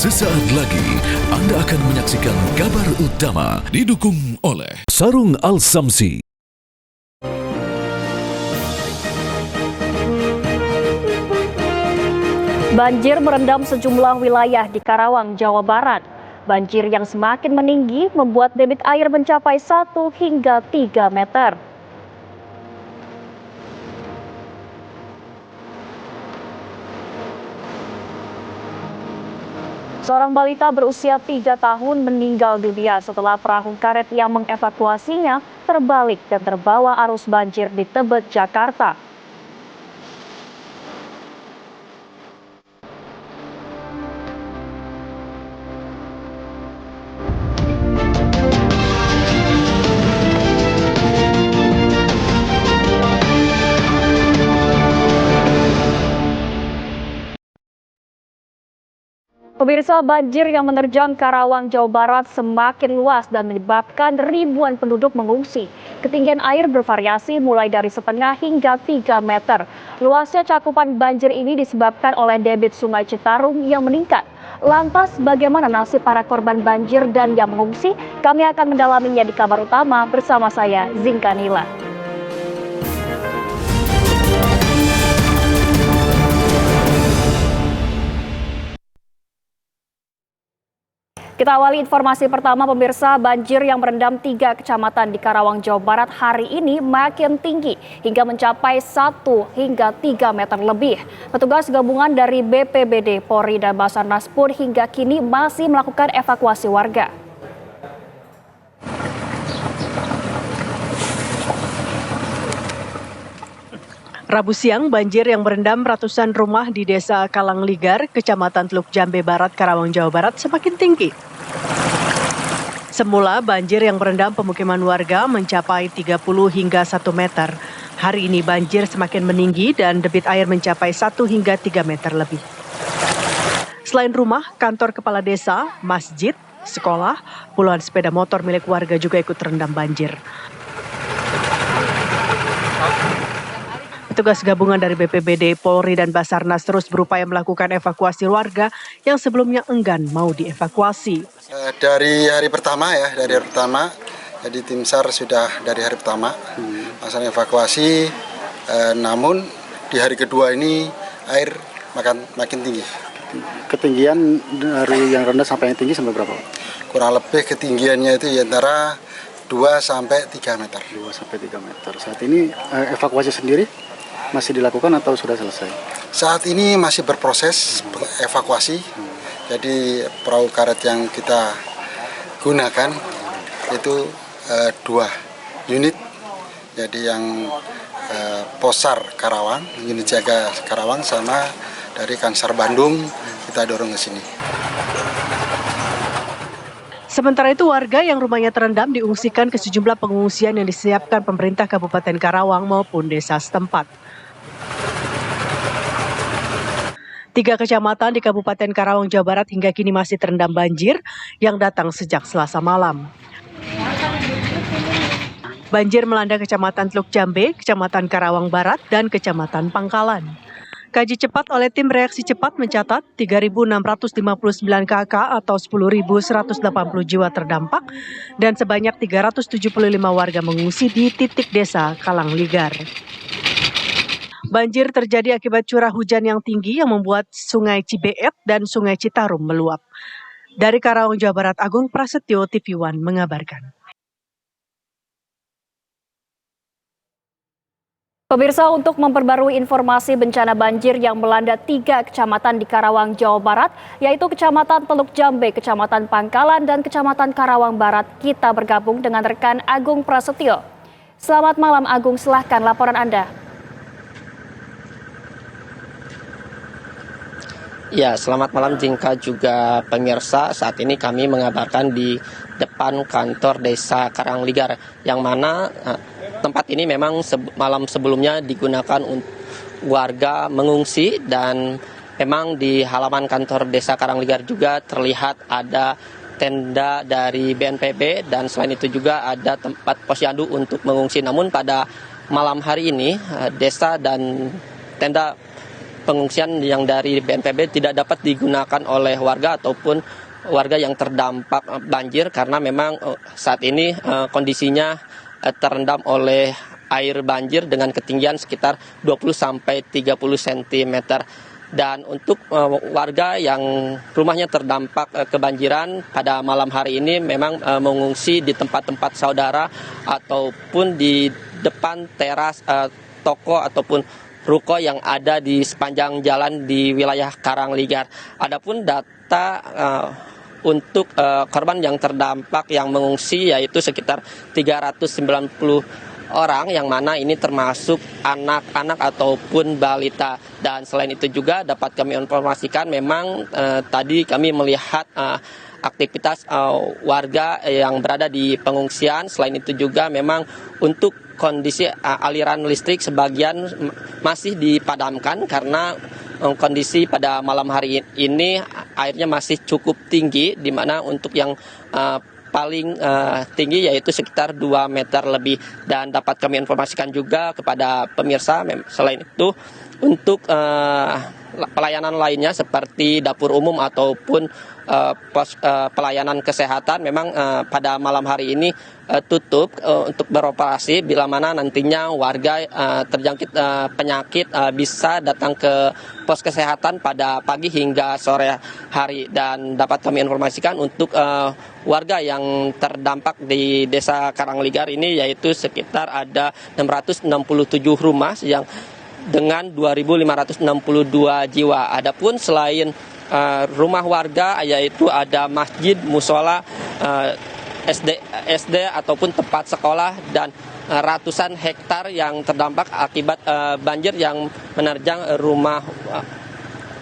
Sesaat lagi Anda akan menyaksikan kabar utama didukung oleh Sarung Al-Samsi. Banjir merendam sejumlah wilayah di Karawang, Jawa Barat. Banjir yang semakin meninggi membuat debit air mencapai 1 hingga 3 meter. Seorang balita berusia 3 tahun meninggal dunia setelah perahu karet yang mengevakuasinya terbalik dan terbawa arus banjir di Tebet, Jakarta. Pemirsa, banjir yang menerjang Karawang, Jawa Barat semakin luas dan menyebabkan ribuan penduduk mengungsi. Ketinggian air bervariasi mulai dari setengah hingga 3 meter. Luasnya cakupan banjir ini disebabkan oleh debit Sungai Citarum yang meningkat. Lantas bagaimana nasib para korban banjir dan yang mengungsi? Kami akan mendalaminya di kabar utama bersama saya, Zinka Nila. Kita awali informasi pertama, pemirsa. Banjir yang merendam 3 kecamatan di Karawang, Jawa Barat hari ini makin tinggi hingga mencapai 1 hingga 3 meter lebih. Petugas gabungan dari BPBD, Polri, dan Basarnas pun hingga kini masih melakukan evakuasi warga. Rabu siang, banjir yang merendam ratusan rumah di Desa Kalangligar, Kecamatan Teluk Jambe Barat, Karawang, Jawa Barat semakin tinggi. Semula banjir yang merendam pemukiman warga mencapai 30 hingga 1 meter. Hari ini banjir semakin meninggi dan debit air mencapai 1 hingga 3 meter lebih. Selain rumah, kantor kepala desa, masjid, sekolah, puluhan sepeda motor milik warga juga ikut terendam banjir. Petugas gabungan dari BPBD, Polri, dan Basarnas terus berupaya melakukan evakuasi warga yang sebelumnya enggan mau dievakuasi. Dari hari pertama, jadi tim SAR sudah dari hari pertama melaksanakan evakuasi, namun di hari kedua ini air makin tinggi. Ketinggian dari yang rendah sampai yang tinggi sampai berapa? Kurang lebih ketinggiannya itu antara 2 sampai 3 meter. 2 sampai 3 meter. Saat ini evakuasi sendiri masih dilakukan atau sudah selesai? Saat ini masih berproses evakuasi. Jadi perahu karet yang kita gunakan itu 2 unit. Jadi yang Posar Karawang, unit jaga Karawang, sama dari Kansar Bandung kita dorong ke sini. Sementara itu warga yang rumahnya terendam diungsikan ke sejumlah pengungsian yang disiapkan pemerintah Kabupaten Karawang maupun desa setempat. 3 kecamatan di Kabupaten Karawang, Jawa Barat hingga kini masih terendam banjir yang datang sejak Selasa malam. Banjir melanda Kecamatan Teluk Jambe, Kecamatan Karawang Barat, dan Kecamatan Pangkalan. Kaji cepat oleh tim reaksi cepat mencatat 3.659 KK atau 10.180 jiwa terdampak dan sebanyak 375 warga mengungsi di titik desa Kalangligar. Banjir terjadi akibat curah hujan yang tinggi yang membuat Sungai Cibeet dan Sungai Citarum meluap. Dari Karawang, Jawa Barat, Agung Prasetyo, TV One mengabarkan. Pemirsa, untuk memperbarui informasi bencana banjir yang melanda 3 kecamatan di Karawang, Jawa Barat, yaitu Kecamatan Teluk Jambe, Kecamatan Pangkalan, dan Kecamatan Karawang Barat, kita bergabung dengan rekan Agung Prasetyo. Selamat malam, Agung, silahkan laporan Anda. Ya, selamat malam Zinka juga pemirsa. Saat ini kami mengabarkan di depan kantor desa Karangligar, yang mana tempat ini memang malam sebelumnya digunakan untuk warga mengungsi, dan memang di halaman kantor desa Karangligar juga terlihat ada tenda dari BNPB, dan selain itu juga ada tempat posyandu untuk mengungsi. Namun pada malam hari ini desa dan tenda pengungsian yang dari BNPB tidak dapat digunakan oleh warga ataupun warga yang terdampak banjir karena memang saat ini kondisinya terendam oleh air banjir dengan ketinggian sekitar 20 sampai 30 cm. Dan untuk warga yang rumahnya terdampak kebanjiran pada malam hari ini memang mengungsi di tempat-tempat saudara ataupun di depan teras toko ataupun ruko yang ada di sepanjang jalan di wilayah Karangligar. Adapun data untuk korban yang terdampak yang mengungsi yaitu sekitar 390 orang yang mana ini termasuk anak-anak ataupun balita. Dan selain itu juga dapat kami informasikan memang tadi kami melihat aktivitas warga yang berada di pengungsian. Selain itu juga memang untuk kondisi aliran listrik sebagian masih dipadamkan karena kondisi pada malam hari ini airnya masih cukup tinggi, di mana untuk yang paling tinggi yaitu sekitar 2 meter lebih. Dan dapat kami informasikan juga kepada pemirsa selain itu untuk pelayanan lainnya seperti dapur umum ataupun pos pelayanan kesehatan memang pada malam hari ini tutup untuk beroperasi, bila mana nantinya warga terjangkit penyakit bisa datang ke pos kesehatan pada pagi hingga sore hari. Dan dapat kami informasikan untuk warga yang terdampak di Desa Karangligar ini yaitu sekitar ada 667 rumah yang dengan 2.562 jiwa. Adapun selain rumah warga yaitu ada masjid, musola, SD ataupun tempat sekolah dan ratusan hektar yang terdampak akibat banjir yang menerjang rumah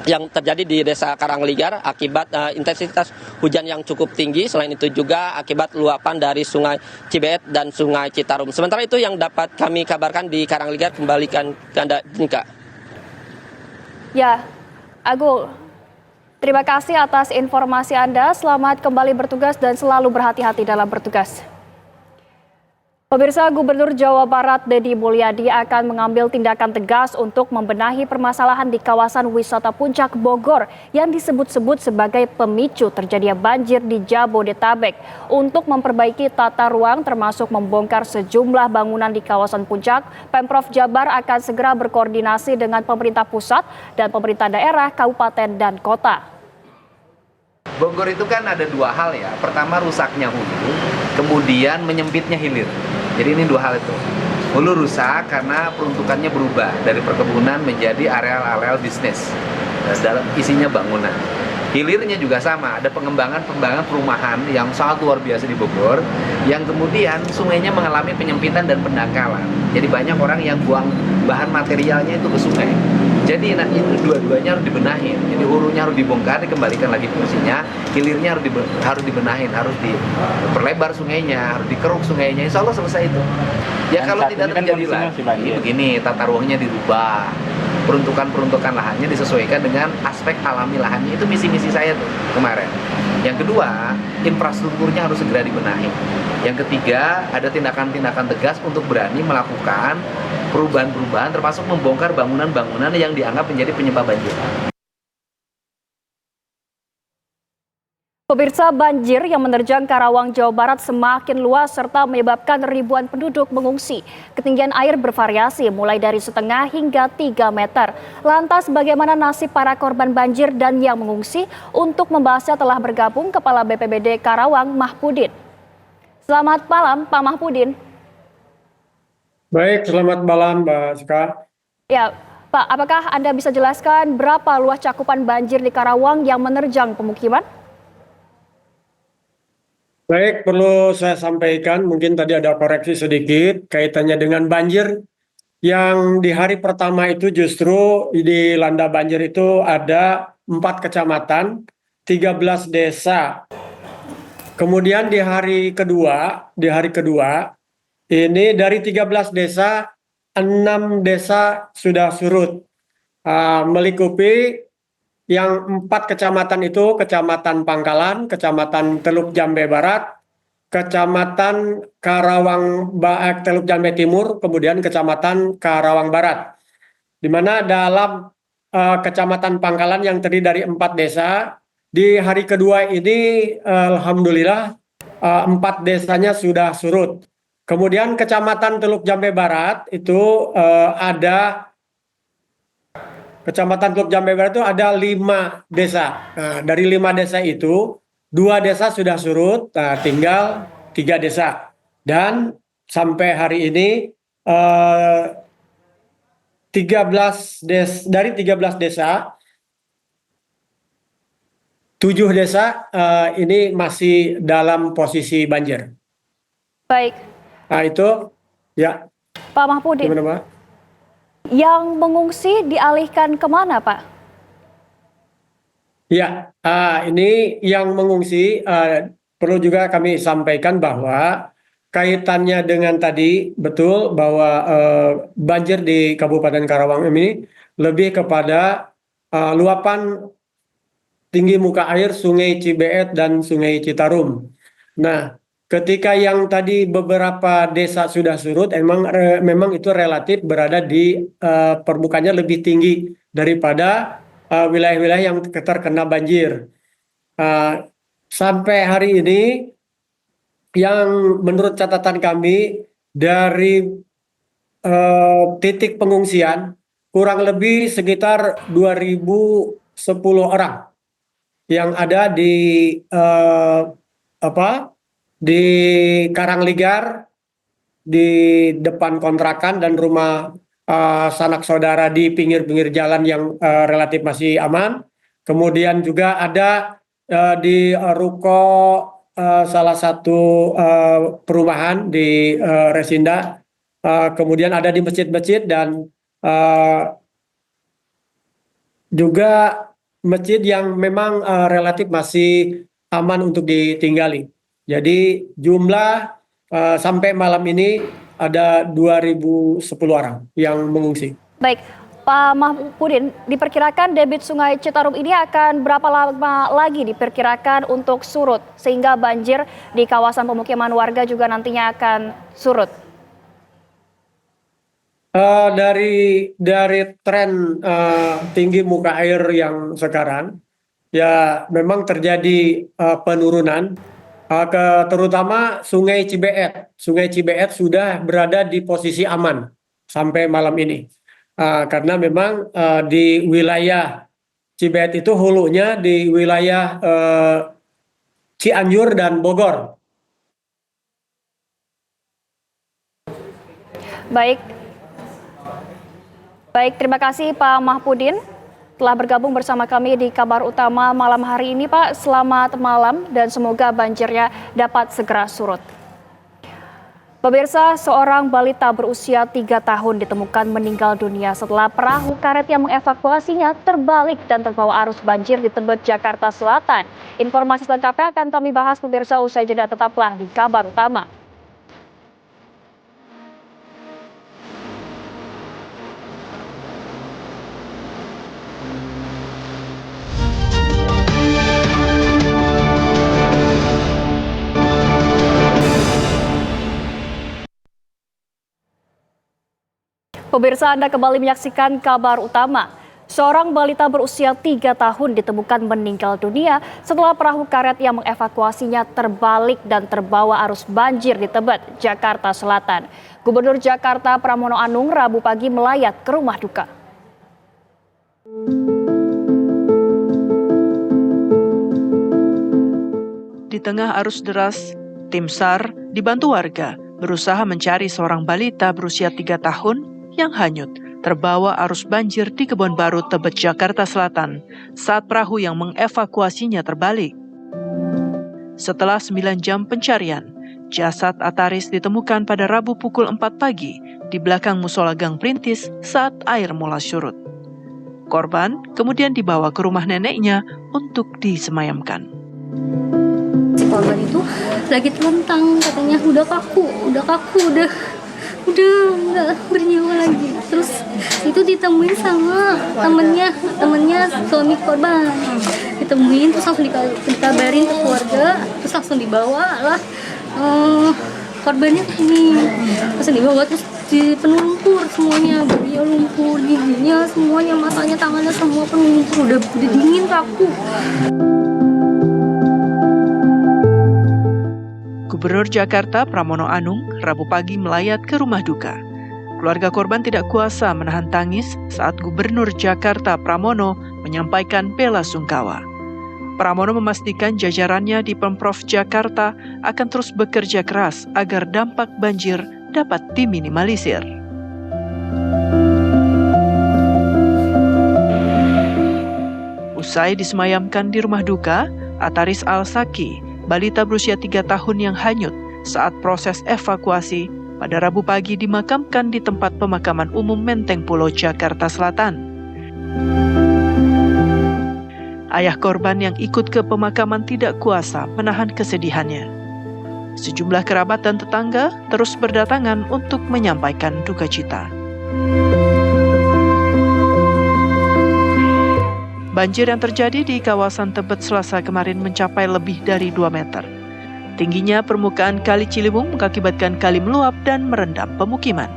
yang terjadi di Desa Karangligar akibat intensitas hujan yang cukup tinggi. Selain itu juga akibat luapan dari Sungai Cibeet dan Sungai Citarum. Sementara itu yang dapat kami kabarkan di Karangligar, kembalikan ke Anda, Jinka. Ya, Agul, terima kasih atas informasi Anda. Selamat kembali bertugas dan selalu berhati-hati dalam bertugas. Pemirsa, Gubernur Jawa Barat Deddy Mulyadi akan mengambil tindakan tegas untuk membenahi permasalahan di kawasan wisata Puncak Bogor yang disebut-sebut sebagai pemicu terjadinya banjir di Jabodetabek. Untuk memperbaiki tata ruang termasuk membongkar sejumlah bangunan di kawasan Puncak, Pemprov Jabar akan segera berkoordinasi dengan pemerintah pusat dan pemerintah daerah, kabupaten, dan kota. Bogor itu kan ada dua hal ya. Pertama rusaknya hulu, kemudian menyempitnya hilir. Jadi ini dua hal itu. Hulu rusak karena peruntukannya berubah dari perkebunan menjadi areal-areal bisnis. Dalam isinya bangunan. Hilirnya juga sama, ada pengembangan perumahan yang sangat luar biasa di Bogor, yang kemudian sungainya mengalami penyempitan dan pendangkalan. Jadi banyak orang yang buang bahan materialnya itu ke sungai. Jadi itu dua-duanya harus dibenahin. Jadi hulunya harus dibongkar, dikembalikan lagi fungsinya. Hilirnya harus dibenahin, harus diperlebar sungainya, harus dikeruk sungainya. Insya Allah selesai itu. Ya kalau tidak terjadi lagi, begini tata ruangnya dirubah. Peruntukan lahannya disesuaikan dengan aspek alami lahannya. Itu misi-misi saya tuh kemarin. Yang kedua, infrastrukturnya harus segera dibenahi. Yang ketiga, ada tindakan-tindakan tegas untuk berani melakukan perubahan-perubahan termasuk membongkar bangunan-bangunan yang dianggap menjadi penyebab banjir. Pemirsa, banjir yang menerjang Karawang, Jawa Barat semakin luas serta menyebabkan ribuan penduduk mengungsi. Ketinggian air bervariasi mulai dari setengah hingga 3 meter. Lantas bagaimana nasib para korban banjir dan yang mengungsi? Untuk membahasnya telah bergabung Kepala BPBD Karawang, Mahpudin. Selamat malam, Pak Mahpudin. Baik, selamat malam Mbak Sika. Ya, Pak, apakah Anda bisa jelaskan berapa luas cakupan banjir di Karawang yang menerjang pemukiman? Baik, perlu saya sampaikan, mungkin tadi ada koreksi sedikit kaitannya dengan banjir. Yang di hari pertama itu justru dilanda banjir itu ada 4 kecamatan, 13 desa. Kemudian di hari kedua ini dari 13 desa, 6 desa sudah surut. Melikupi yang 4 kecamatan itu Kecamatan Pangkalan, Kecamatan Teluk Jambe Barat, Kecamatan Teluk Jambe Timur, kemudian Kecamatan Karawang Barat. Di mana dalam Kecamatan Pangkalan yang terdiri dari 4 desa. Di hari kedua ini alhamdulillah 4 desanya sudah surut. Kemudian Kecamatan Teluk Jambe Barat itu Kecamatan Teluk Jambe Barat itu ada 5 desa. Nah, dari 5 desa itu 2 desa sudah surut, nah, tinggal 3 desa. Dan sampai hari ini 13 desa, 7 desa ini masih dalam posisi banjir. Baik, Nah itu ya. Pak Mahpudin, Gimana, Pak? yang mengungsi dialihkan kemana, Pak? Ya, ini yang mengungsi perlu juga kami sampaikan bahwa kaitannya dengan tadi betul bahwa banjir di Kabupaten Karawang ini lebih kepada luapan tinggi muka air Sungai Cibeet dan Sungai Citarum. Nah, ketika yang tadi beberapa desa sudah surut, memang itu relatif berada di permukaannya lebih tinggi daripada wilayah-wilayah yang terkena banjir. Sampai hari ini, yang menurut catatan kami dari titik pengungsian kurang lebih sekitar 2010 orang yang ada di di Karangligar, di depan kontrakan dan rumah sanak saudara di pinggir-pinggir jalan yang relatif masih aman. Kemudian juga ada di ruko salah satu perumahan di Resinda. Kemudian ada di masjid-masjid dan juga masjid yang memang relatif masih aman untuk ditinggali. Jadi jumlah sampai malam ini ada 2010 orang yang mengungsi. Baik, Pak Mahpudin, diperkirakan debit Sungai Citarum ini akan berapa lama lagi diperkirakan untuk surut sehingga banjir di kawasan pemukiman warga juga nantinya akan surut? Dari tren tinggi muka air yang sekarang, ya memang terjadi penurunan, terutama Sungai Cibeet. Sungai Cibeet sudah berada di posisi aman sampai malam ini, karena memang di wilayah Cibeet itu hulunya di wilayah Cianjur dan Bogor. Baik, terima kasih Pak Mahpudin telah bergabung bersama kami di Kabar Utama malam hari ini, Pak. Selamat malam dan semoga banjirnya dapat segera surut. Pemirsa, seorang balita berusia 3 tahun ditemukan meninggal dunia setelah perahu karet yang mengevakuasinya terbalik dan terbawa arus banjir di Tebet, Jakarta Selatan. Informasi selengkapnya akan kami bahas pemirsa usai jeda, tetaplah di Kabar Utama. Pemirsa, Anda kembali menyaksikan Kabar Utama. Seorang balita berusia 3 tahun ditemukan meninggal dunia setelah perahu karet yang mengevakuasinya terbalik dan terbawa arus banjir di Tebet, Jakarta Selatan. Gubernur Jakarta Pramono Anung Rabu pagi melayat ke rumah duka. Di tengah arus deras, tim SAR dibantu warga berusaha mencari seorang balita berusia 3 tahun yang hanyut terbawa arus banjir di Kebon Baru, Tebet, Jakarta Selatan saat perahu yang mengevakuasinya terbalik. Setelah 9 jam pencarian, jasad Ataris ditemukan pada Rabu pukul 4 pagi di belakang musola Gang Perintis saat air mulai surut. Korban kemudian dibawa ke rumah neneknya untuk disemayamkan. Si korban itu lagi telentang, katanya udah kaku, udah nggak bernyawa lagi. Terus itu ditemuin sama temennya suami korban, ditemuin terus langsung dikabarin ke keluarga, terus langsung dibawa lah korbannya ini, terus dibawa terus penuh lumpur semuanya, baginya lumpur, giginya semuanya, matanya, tangannya semua penuh lumpur, udah dingin kaku. Gubernur Jakarta Pramono Anung Rabu pagi melayat ke rumah duka. Keluarga korban tidak kuasa menahan tangis saat Gubernur Jakarta Pramono menyampaikan bela sungkawa. Pramono memastikan jajarannya di Pemprov Jakarta akan terus bekerja keras agar dampak banjir dapat diminimalisir. Usai disemayamkan di rumah duka, Ataris Al-Saki, balita berusia 3 tahun yang hanyut saat proses evakuasi, pada Rabu pagi dimakamkan di tempat pemakaman umum Menteng Pulo, Jakarta Selatan. Ayah korban yang ikut ke pemakaman tidak kuasa menahan kesedihannya. Sejumlah kerabat dan tetangga terus berdatangan untuk menyampaikan duka cita. Banjir yang terjadi di kawasan Tebet Selasa kemarin mencapai lebih dari 2 meter. Tingginya permukaan Kali Ciliwung mengakibatkan kali meluap dan merendam pemukiman.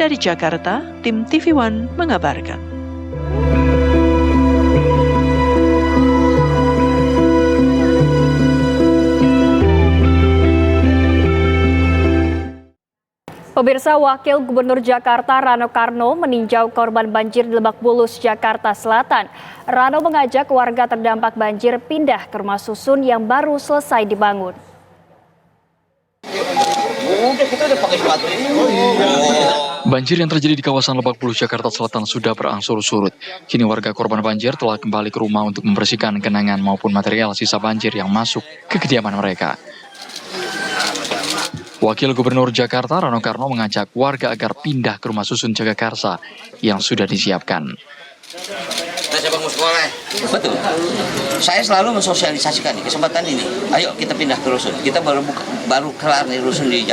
Dari Jakarta, tim TV One mengabarkan. Pemirsa, Wakil Gubernur Jakarta Rano Karno meninjau korban banjir di Lebak Bulus, Jakarta Selatan. Rano mengajak warga terdampak banjir pindah ke rumah susun yang baru selesai dibangun. Banjir yang terjadi di kawasan Lebak Bulus, Jakarta Selatan sudah berangsur surut. Kini warga korban banjir telah kembali ke rumah untuk membersihkan genangan maupun material sisa banjir yang masuk ke kediaman mereka. Wakil Gubernur Jakarta Rano Karno mengajak warga agar pindah ke rumah susun Jagakarsa yang sudah disiapkan. Betul. Saya selalu mensosialisasikan di kesempatan ini. Ayo kita pindah ke rusun. Kita baru kelar nih rusun di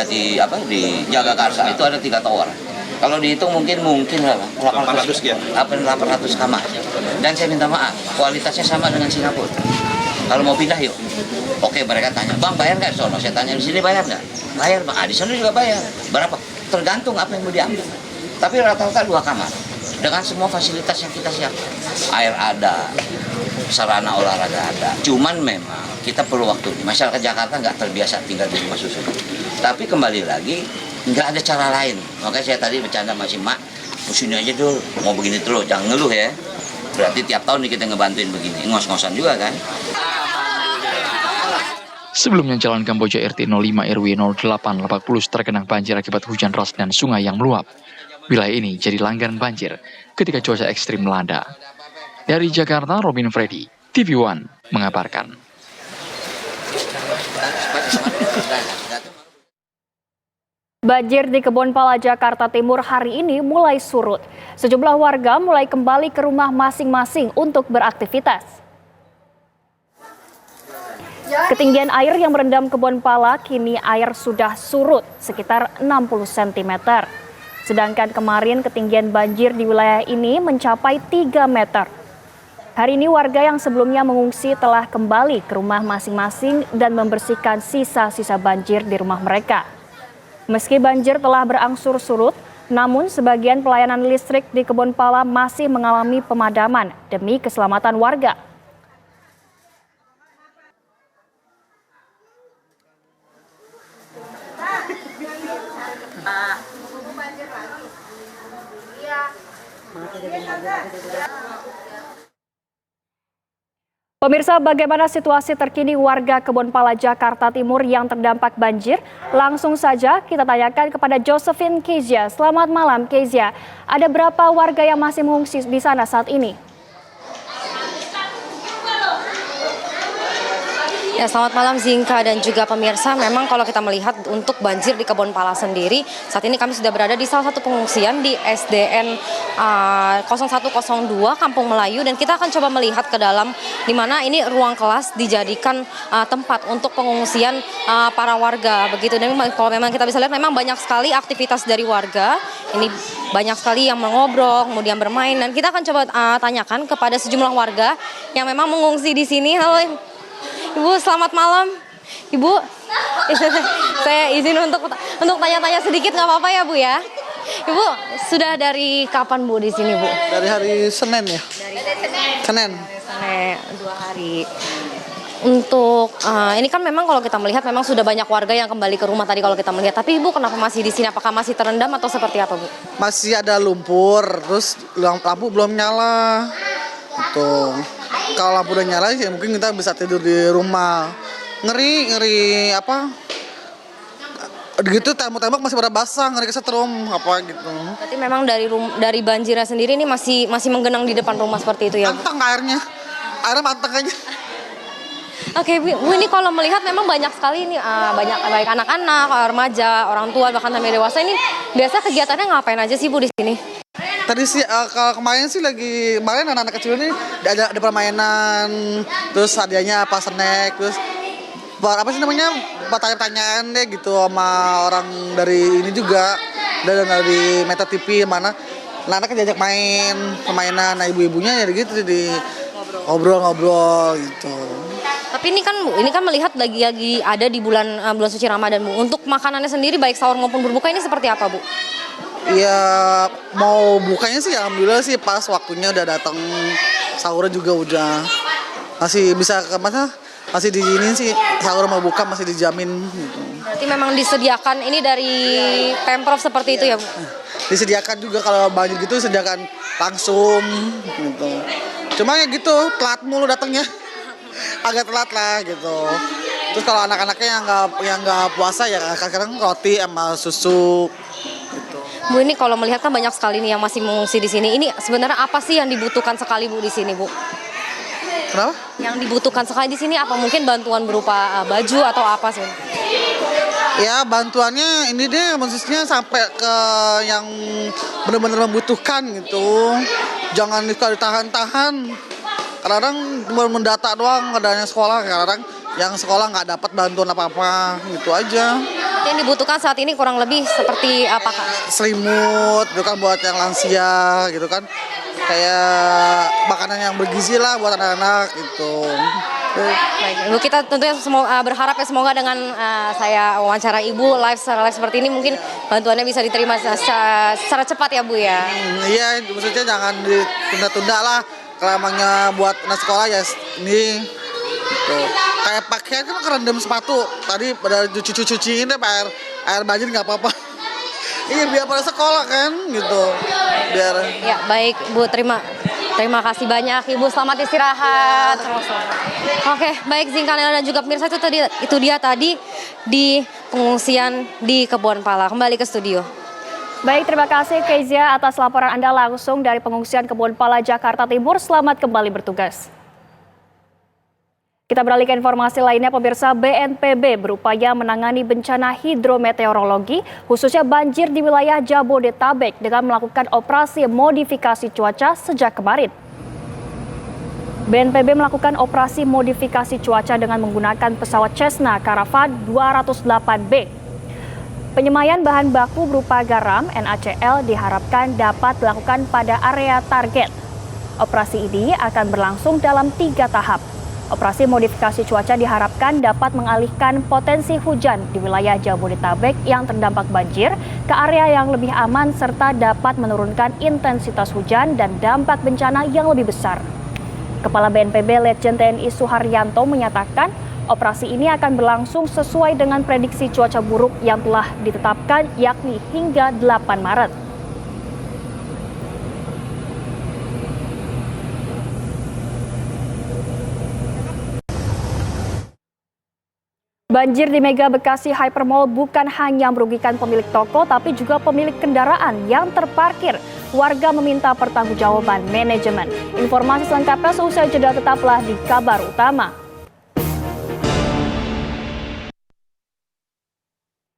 Jagakarsa. Itu ada 3 tower. Kalau dihitung mungkin 800 kamar. Dan saya minta maaf, kualitasnya sama dengan Singapura. Kalau mau pindah yuk. Oke, mereka tanya, "Bang, bayar nggak?" Sono saya tanya, "Di sini bayar nggak?" Bayar, Bang. Di sana juga bayar. Berapa? Tergantung apa yang mau diambil. Tapi rata-rata 2 kamar. Dengan semua fasilitas yang kita siapkan. Air ada, sarana olahraga ada. Cuman memang kita perlu waktu. Masyarakat Jakarta nggak terbiasa tinggal di rumah susun. Tapi kembali lagi, nggak ada cara lain. Makanya saya tadi bercanda sama si Mak, "Sini aja dulu, mau begini terus, jangan ngeluh ya." Berarti tiap tahun nih kita ngebantuin begini, ngos-ngosan juga kan. Sebelumnya Jalan Kamboja RT 05 RW 08 Lebak Bulus tergenang banjir akibat hujan deras dan sungai yang meluap. Wilayah ini jadi langganan banjir ketika cuaca ekstrim melanda. Dari Jakarta, Robin Freddy, TV One mengabarkan. Banjir di Kebonpala, Jakarta Timur hari ini mulai surut. Sejumlah warga mulai kembali ke rumah masing-masing untuk beraktivitas. Ketinggian air yang merendam Kebonpala kini air sudah surut sekitar 60 cm. Sedangkan kemarin ketinggian banjir di wilayah ini mencapai 3 meter. Hari ini warga yang sebelumnya mengungsi telah kembali ke rumah masing-masing dan membersihkan sisa-sisa banjir di rumah mereka. Meski banjir telah berangsur surut, namun sebagian pelayanan listrik di Kebonpala masih mengalami pemadaman demi keselamatan warga. Pemirsa, bagaimana situasi terkini warga Kebonpala, Jakarta Timur yang terdampak banjir? Langsung saja kita tanyakan kepada Josephine Kezia. Selamat malam, Kezia. Ada berapa warga yang masih mengungsi di sana saat ini? Ya, selamat malam Zinka dan juga pemirsa. Memang kalau kita melihat untuk banjir di Kebonpala sendiri, saat ini kami sudah berada di salah satu pengungsian di SDN 0102 Kampung Melayu, dan kita akan coba melihat ke dalam di mana ini ruang kelas dijadikan tempat untuk pengungsian para warga begitu. Dan kalau memang kita bisa lihat memang banyak sekali aktivitas dari warga. Ini banyak sekali yang mengobrol, kemudian bermain, dan kita akan coba tanyakan kepada sejumlah warga yang memang mengungsi di sini. Halo Ibu, selamat malam. Ibu, Saya izin untuk tanya-tanya sedikit, nggak apa-apa ya Bu ya? Ibu sudah dari kapan Bu di sini Bu? Dari hari Senin ya. Senin. 2 hari. Untuk ini kan memang kalau kita melihat memang sudah banyak warga yang kembali ke rumah tadi kalau kita melihat. Tapi Ibu kenapa masih di sini? Apakah masih terendam atau seperti apa Bu? Masih ada lumpur, terus lampu belum nyala. Tuh. Kalau lampu udah nyala ya mungkin kita bisa tidur di rumah. Ngeri apa? Gitu tembok-tembok masih pada basah, ngeri kesetrum apa gitu. Berarti memang dari banjirnya sendiri ini masih menggenang di depan rumah seperti itu ya Bu? Manteng airnya manteng aja. Oke Bu, ini kalau melihat memang banyak sekali ini banyak baik anak-anak, remaja, orang tua bahkan sampai dewasa ini biasa kegiatannya ngapain aja sih Bu di sini? Tadi sih kalau kemarin sih kemarin anak-anak kecil ini ada permainan, terus hadiahnya apa snack, terus apa sih namanya pertanyaan deh gitu sama orang dari ini juga dari Meta TV mana anak-anak diajak main permainan, nah ibu-ibunya ya gitu jadi ngobrol gitu. Tapi ini kan melihat lagi ada di bulan suci Ramadan Bu. Untuk makanannya sendiri baik sahur maupun berbuka ini seperti apa Bu? Ya mau bukanya sih alhamdulillah sih pas waktunya udah datang, sahurnya juga udah masih bisa masih di ini sih sahur mau buka masih dijamin gitu. Berarti memang disediakan ini dari Pemprov seperti itu ya Bu? Disediakan juga kalau banjir gitu disediakan langsung gitu. Cuma ya gitu telat mulu datangnya. Agak telat lah gitu. Terus kalau anak-anaknya yang nggak puasa ya kadang-kadang roti sama susu gitu. Bu, ini kalau melihat kan banyak sekali nih yang masih mengungsi di sini. Ini sebenarnya apa sih yang dibutuhkan sekali Bu di sini Bu? Kenapa? Yang dibutuhkan sekali di sini apa mungkin bantuan berupa baju atau apa sih? Ya bantuannya ini deh maksudnya sampai ke yang benar-benar membutuhkan gitu. Jangan ditahan-tahan. Kadang-kadang cuma mendata doang adanya sekolah, kadang-kadang yang sekolah nggak dapat bantuan apa-apa gitu aja. Yang dibutuhkan saat ini kurang lebih seperti apa Kak? Selimut, itu kan buat yang lansia gitu kan. Kayak makanan yang bergizi lah buat anak-anak gitu. Baik, Ibu kita tentunya berharap ya semoga dengan saya wawancara Ibu secara live seperti ini mungkin bantuannya bisa diterima secara cepat ya Bu ya. Iya, maksudnya jangan ditunda-tunda lah. Kalau emangnya buat anak sekolah ya ini gitu. Kayak pakaian kan kerendam sepatu. Tadi pada cuci-cuciin deh air banjir nggak apa-apa. Iya biar pada sekolah kan gitu. Biar. Ya baik Bu, terima kasih banyak Ibu, selamat istirahat. Oke, baik Zingkanela dan juga pemirsa itu dia tadi di pengungsian di Kebon Pala. Kembali ke studio. Baik, terima kasih Kezia atas laporan Anda langsung dari pengungsian Kebon Pala, Jakarta Timur. Selamat kembali bertugas. Kita beralih ke informasi lainnya, pemirsa. BNPB berupaya menangani bencana hidrometeorologi, khususnya banjir di wilayah Jabodetabek dengan melakukan operasi modifikasi cuaca sejak kemarin. BNPB melakukan operasi modifikasi cuaca dengan menggunakan pesawat Cessna Caravan 208B. Penyemayan bahan baku berupa garam NaCl diharapkan dapat dilakukan pada area target. Operasi ini akan berlangsung dalam 3 tahap. Operasi modifikasi cuaca diharapkan dapat mengalihkan potensi hujan di wilayah Jabodetabek yang terdampak banjir ke area yang lebih aman serta dapat menurunkan intensitas hujan dan dampak bencana yang lebih besar. Kepala BNPB Letjen TNI Suharyanto menyatakan operasi ini akan berlangsung sesuai dengan prediksi cuaca buruk yang telah ditetapkan yakni hingga 8 Maret. Banjir di Mega Bekasi Hypermall bukan hanya merugikan pemilik toko, tapi juga pemilik kendaraan yang terparkir. Warga meminta pertanggungjawaban manajemen. Informasi selengkapnya seusai jeda, tetaplah di Kabar Utama.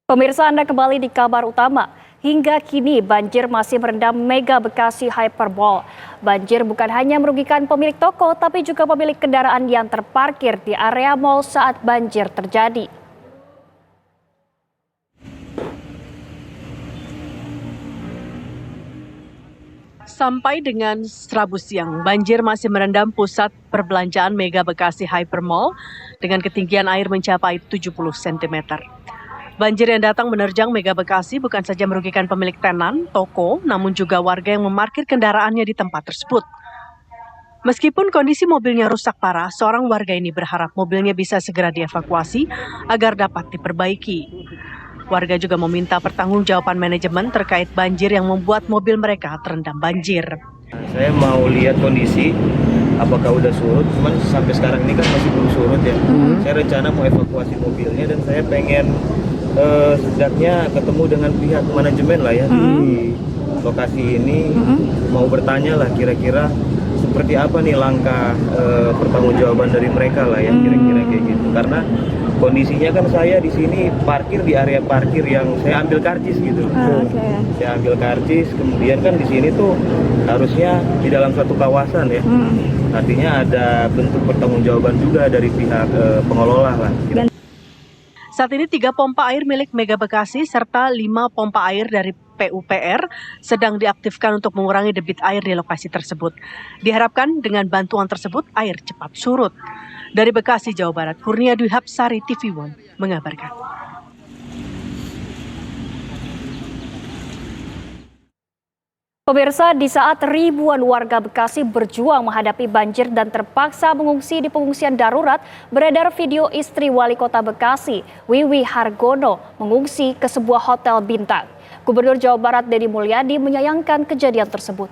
Pemirsa, Anda kembali di Kabar Utama. Hingga kini banjir masih merendam Mega Bekasi Hypermall. Banjir bukan hanya merugikan pemilik toko, tapi juga pemilik kendaraan yang terparkir di area mal saat banjir terjadi. Sampai dengan Rabu siang, banjir masih merendam pusat perbelanjaan Mega Bekasi Hypermall dengan ketinggian air mencapai 70 cm. Banjir yang datang menerjang Mega Bekasi bukan saja merugikan pemilik tenan, toko, namun juga warga yang memarkir kendaraannya di tempat tersebut. Meskipun kondisi mobilnya rusak parah, seorang warga ini berharap mobilnya bisa segera dievakuasi agar dapat diperbaiki. Warga juga meminta pertanggungjawaban manajemen terkait banjir yang membuat mobil mereka terendam banjir. Saya mau lihat kondisi apakah udah surut, cuman sampai sekarang ini kan masih belum surut ya. Saya rencana mau evakuasi mobilnya dan saya pengen setidaknya ketemu dengan pihak manajemen lah ya di lokasi ini, mau bertanya lah kira-kira seperti apa nih langkah pertanggungjawaban dari mereka lah ya, kira-kira kayak gitu. Karena kondisinya kan saya di sini parkir di area parkir yang saya ambil karcis gitu. Saya ambil karcis, kemudian kan di sini tuh harusnya di dalam satu kawasan ya. Artinya ada bentuk pertanggungjawaban juga dari pihak pengelola lah. Saat ini 3 pompa air milik Mega Bekasi serta 5 pompa air dari PUPR sedang diaktifkan untuk mengurangi debit air di lokasi tersebut. Diharapkan dengan bantuan tersebut air cepat surut. Dari Bekasi, Jawa Barat, Kurnia Dwi Hapsari, TV One mengabarkan. Pemirsa, di saat ribuan warga Bekasi berjuang menghadapi banjir dan terpaksa mengungsi di pengungsian darurat, beredar video istri Wali Kota Bekasi, Wiwi Hargono, mengungsi ke sebuah hotel bintang. Gubernur Jawa Barat Deddy Mulyadi menyayangkan kejadian tersebut.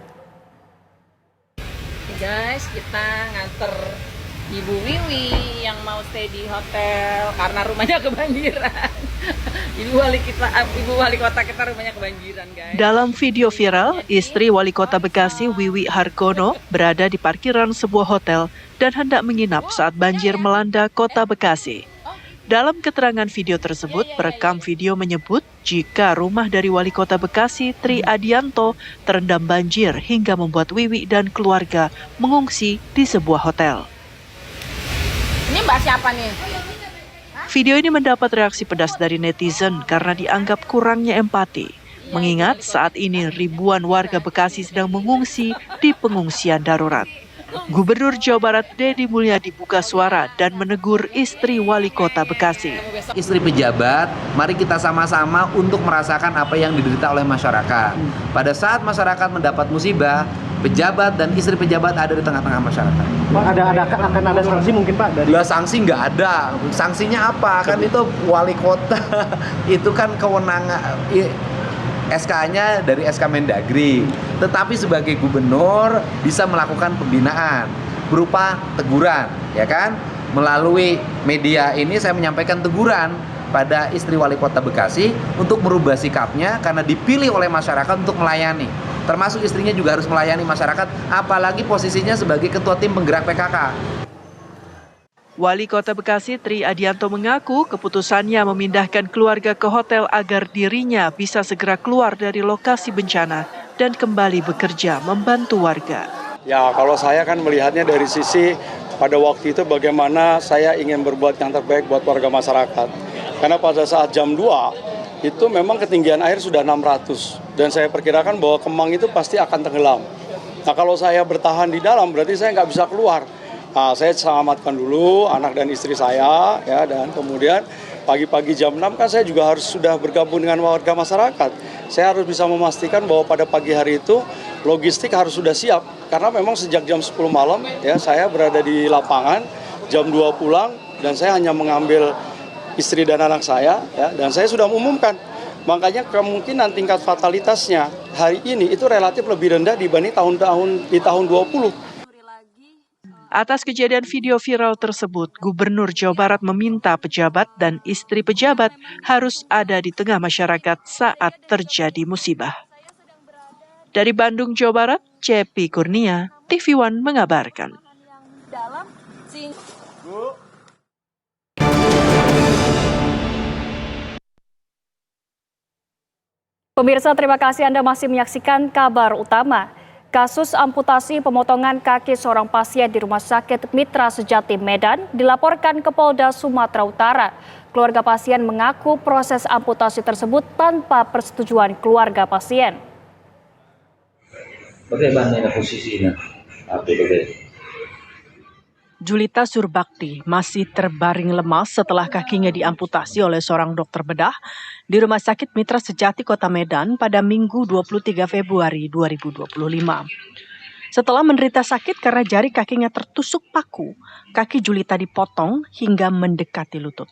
Guys, kita nganter Ibu Wiwi yang mau stay di hotel karena rumahnya kebanjiran. Ibu wali kota kita rumahnya kebanjiran, guys. Dalam video viral, istri Wali Kota Bekasi Wiwi Hargono berada di parkiran sebuah hotel dan hendak menginap saat banjir melanda Kota Bekasi. Dalam keterangan video tersebut, perekam video menyebut jika rumah dari Wali Kota Bekasi Tri Adianto terendam banjir hingga membuat Wiwi dan keluarga mengungsi di sebuah hotel. Ini Mbak siapa nih? Video ini mendapat reaksi pedas dari netizen karena dianggap kurangnya empati. Mengingat saat ini ribuan warga Bekasi sedang mengungsi di pengungsian darurat. Gubernur Jawa Barat Deddy Mulyadi buka suara dan menegur istri Wali Kota Bekasi. Istri pejabat, mari kita sama-sama untuk merasakan apa yang diderita oleh masyarakat. Pada saat masyarakat mendapat musibah, pejabat dan istri pejabat ada di tengah-tengah masyarakat. Pak, akan ada sanksi mungkin Pak dari? Lah, sanksi nggak ada. Sanksinya apa? Kan itu wali kota, itu kan kewenangan SK-nya dari SK Mendagri. Tetapi sebagai gubernur bisa melakukan pembinaan berupa teguran, ya kan? Melalui media ini saya menyampaikan teguran pada istri wali kota Bekasi untuk merubah sikapnya karena dipilih oleh masyarakat untuk melayani. Termasuk istrinya juga harus melayani masyarakat, apalagi posisinya sebagai ketua tim penggerak PKK. Wali Kota Bekasi Tri Adianto mengaku keputusannya memindahkan keluarga ke hotel agar dirinya bisa segera keluar dari lokasi bencana dan kembali bekerja membantu warga. Ya, kalau saya kan melihatnya dari sisi pada waktu itu bagaimana saya ingin berbuat yang terbaik buat warga masyarakat. Karena pada saat jam 2 itu memang ketinggian air sudah 600 dan saya perkirakan bahwa Kemang itu pasti akan tenggelam. Nah, kalau saya bertahan di dalam berarti saya nggak bisa keluar. Nah, saya selamatkan dulu anak dan istri saya, ya, dan kemudian pagi-pagi jam 6 kan saya juga harus sudah bergabung dengan warga masyarakat. Saya harus bisa memastikan bahwa pada pagi hari itu logistik harus sudah siap. Karena memang sejak jam 10 malam ya saya berada di lapangan, jam 2 pulang dan saya hanya mengambil istri dan anak saya, ya, dan saya sudah umumkan. Makanya kemungkinan tingkat fatalitasnya hari ini itu relatif lebih rendah dibanding tahun 20. Atas kejadian video viral tersebut, Gubernur Jawa Barat meminta pejabat dan istri pejabat harus ada di tengah masyarakat saat terjadi musibah. Dari Bandung, Jawa Barat, Cepi Kurnia, TV One mengabarkan. Pemirsa, terima kasih Anda masih menyaksikan Kabar Utama. Kasus amputasi pemotongan kaki seorang pasien di Rumah Sakit Mitra Sejati Medan dilaporkan ke Polda Sumatera Utara. Keluarga pasien mengaku proses amputasi tersebut tanpa persetujuan keluarga pasien. Bagaimana posisinya? Julita Surbakti masih terbaring lemas setelah kakinya diamputasi oleh seorang dokter bedah di Rumah Sakit Mitra Sejati Kota Medan pada Minggu 23 Februari 2025. Setelah menderita sakit karena jari kakinya tertusuk paku, kaki Julita dipotong hingga mendekati lutut.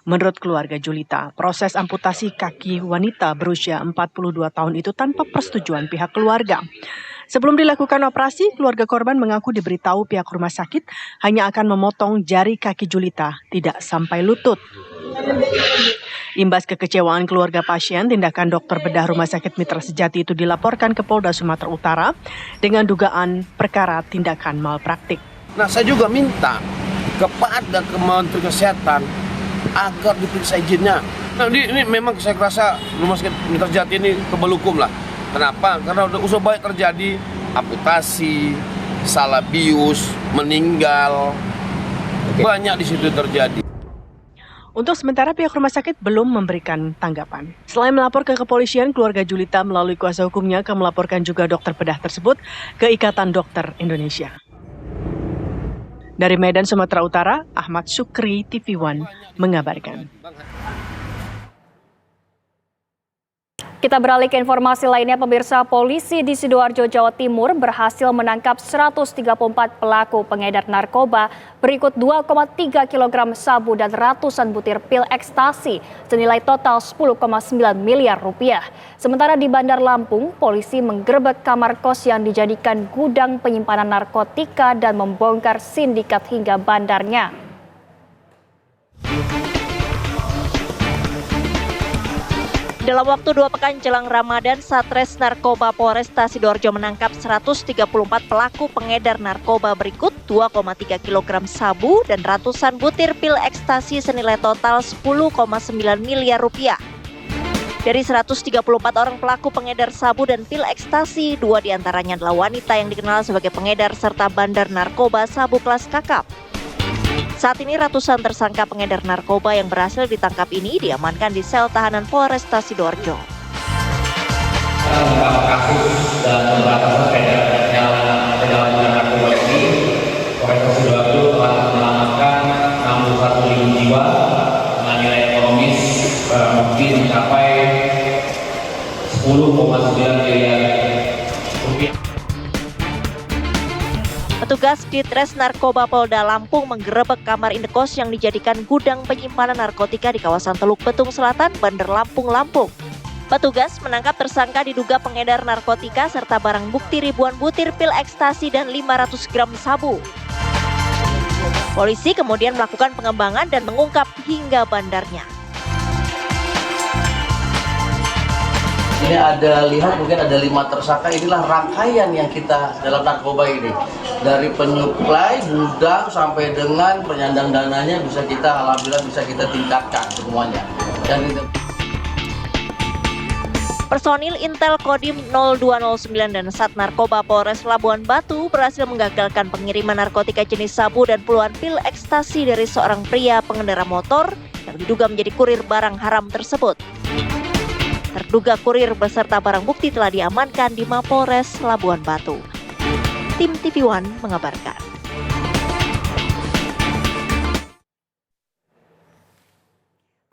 Menurut keluarga Julita, proses amputasi kaki wanita berusia 42 tahun itu tanpa persetujuan pihak keluarga. Sebelum dilakukan operasi, keluarga korban mengaku diberitahu pihak rumah sakit hanya akan memotong jari kaki Julita, tidak sampai lutut. Imbas kekecewaan keluarga pasien, tindakan dokter bedah Rumah Sakit Mitra Sejati itu dilaporkan ke Polda Sumatera Utara dengan dugaan perkara tindakan malpraktik. Nah, saya juga minta kepada Kementerian Kesehatan agar diperiksa izinnya. Nah, ini memang saya rasa Rumah Sakit Mitra Sejati ini kebelukum lah. Kenapa? Karena udah banyak terjadi amputasi, salah bius, meninggal. Banyak di situ terjadi. Untuk sementara pihak rumah sakit belum memberikan tanggapan. Selain melapor ke kepolisian, keluarga Julita melalui kuasa hukumnya akan melaporkan juga dokter bedah tersebut ke Ikatan Dokter Indonesia. Dari Medan, Sumatera Utara, Ahmad Sukri, TV One, mengabarkan. Kita beralih ke informasi lainnya, pemirsa. Polisi di Sidoarjo, Jawa Timur berhasil menangkap 134 pelaku pengedar narkoba berikut 2,3 kg sabu dan ratusan butir pil ekstasi senilai total 10,9 miliar rupiah. Sementara di Bandar Lampung, polisi menggerebek kamar kos yang dijadikan gudang penyimpanan narkotika dan membongkar sindikat hingga bandarnya. Dalam waktu 2 pekan jelang Ramadan, Satres Narkoba Polresta Sidoarjo menangkap 134 pelaku pengedar narkoba berikut 2,3 kg sabu dan ratusan butir pil ekstasi senilai total 10,9 miliar rupiah. Dari 134 orang pelaku pengedar sabu dan pil ekstasi, 2 diantaranya adalah wanita yang dikenal sebagai pengedar serta bandar narkoba sabu kelas kakap. Saat ini ratusan tersangka pengedar narkoba yang berhasil ditangkap ini diamankan di sel tahanan Polresta Sidoarjo. Mengungkap kasus dan pemberantasan penyalahgunaan narkoba ini, Polresta Sidoarjo telah menyelamatkan 61.000 jiwa dengan nilai ekonomis barang bukti mencapai 10,9 miliar rupiah. Petugas Ditres Narkoba Polda Lampung menggerebek kamar indekos yang dijadikan gudang penyimpanan narkotika di kawasan Teluk Betung Selatan, Bandar Lampung, Lampung. Petugas menangkap tersangka diduga pengedar narkotika serta barang bukti ribuan butir pil ekstasi dan 500 gram sabu. Polisi kemudian melakukan pengembangan dan mengungkap hingga bandarnya. Ini mungkin ada 5 tersangka. Inilah rangkaian yang kita dalam narkoba ini. Dari penyuplai, gudang, sampai dengan penyandang dananya alhamdulillah bisa kita tingkatkan semuanya. Dan Personil Intel Kodim 0209 dan Sat Narkoba Polres Labuan Batu berhasil menggagalkan pengiriman narkotika jenis sabu dan puluhan pil ekstasi dari seorang pria pengendara motor yang diduga menjadi kurir barang haram tersebut. Terduga kurir beserta barang bukti telah diamankan di Mapolres Labuan Batu. Tim TV One mengabarkan.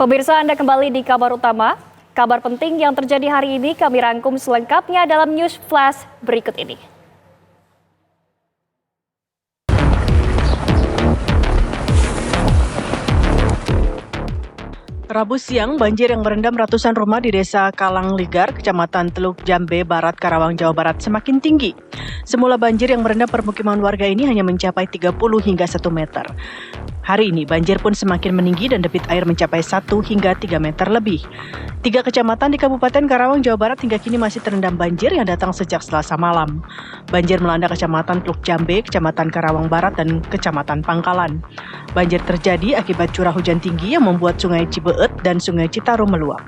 Pemirsa, Anda kembali di kabar utama. Kabar penting yang terjadi hari ini kami rangkum selengkapnya dalam News Flash berikut ini. Rabu siang, banjir yang merendam ratusan rumah di Desa Kalangligar, Kecamatan Teluk Jambe Barat, Karawang, Jawa Barat semakin tinggi. Semula banjir yang merendam permukiman warga ini hanya mencapai 30 hingga 1 meter. Hari ini banjir pun semakin meninggi dan debit air mencapai 1 hingga 3 meter lebih. 3 kecamatan di Kabupaten Karawang, Jawa Barat hingga kini masih terendam banjir yang datang sejak Selasa malam. Banjir melanda Kecamatan Teluk Jambe, Kecamatan Karawang Barat, dan Kecamatan Pangkalan. Banjir terjadi akibat curah hujan tinggi yang membuat Sungai Cibeet dan Sungai Citarum meluap.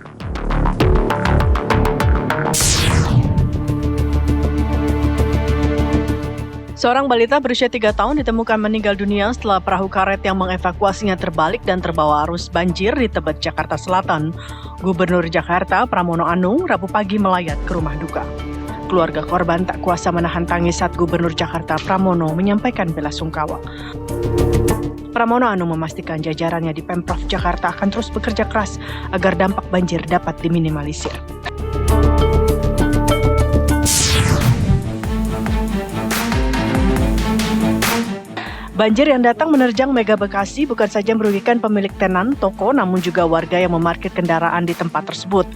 Seorang balita berusia 3 tahun ditemukan meninggal dunia setelah perahu karet yang mengevakuasinya terbalik dan terbawa arus banjir di Tebet, Jakarta Selatan. Gubernur Jakarta Pramono Anung Rabu pagi melayat ke rumah duka. Keluarga korban tak kuasa menahan tangis saat Gubernur Jakarta Pramono menyampaikan belasungkawa. Pramono Anung memastikan jajarannya di Pemprov Jakarta akan terus bekerja keras agar dampak banjir dapat diminimalisir. Banjir yang datang menerjang Mega Bekasi bukan saja merugikan pemilik tenan toko, namun juga warga yang memarkir kendaraan di tempat tersebut.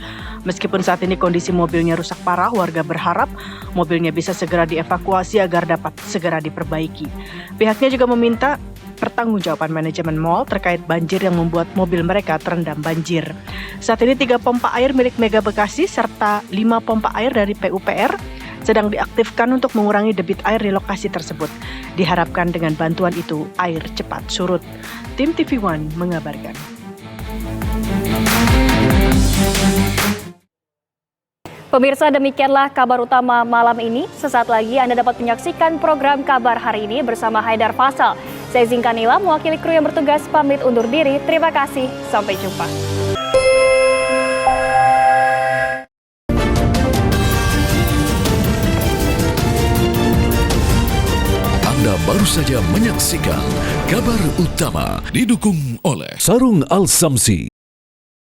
Meskipun saat ini kondisi mobilnya rusak parah, warga berharap mobilnya bisa segera dievakuasi agar dapat segera diperbaiki. Pihaknya juga meminta pertanggungjawaban manajemen mal terkait banjir yang membuat mobil mereka terendam banjir. Saat ini 3 pompa air milik Mega Bekasi serta 5 pompa air dari PUPR sedang diaktifkan untuk mengurangi debit air di lokasi tersebut. Diharapkan dengan bantuan itu air cepat surut. Tim TV One mengabarkan. Pemirsa, demikianlah kabar utama malam ini. Sesaat lagi Anda dapat menyaksikan program Kabar Hari Ini bersama Haidar Fasal. Saya Zinkanila, mewakili kru yang bertugas pamit undur diri. Terima kasih, sampai jumpa. Anda baru saja menyaksikan Kabar Utama didukung oleh Sarung Al Samsi.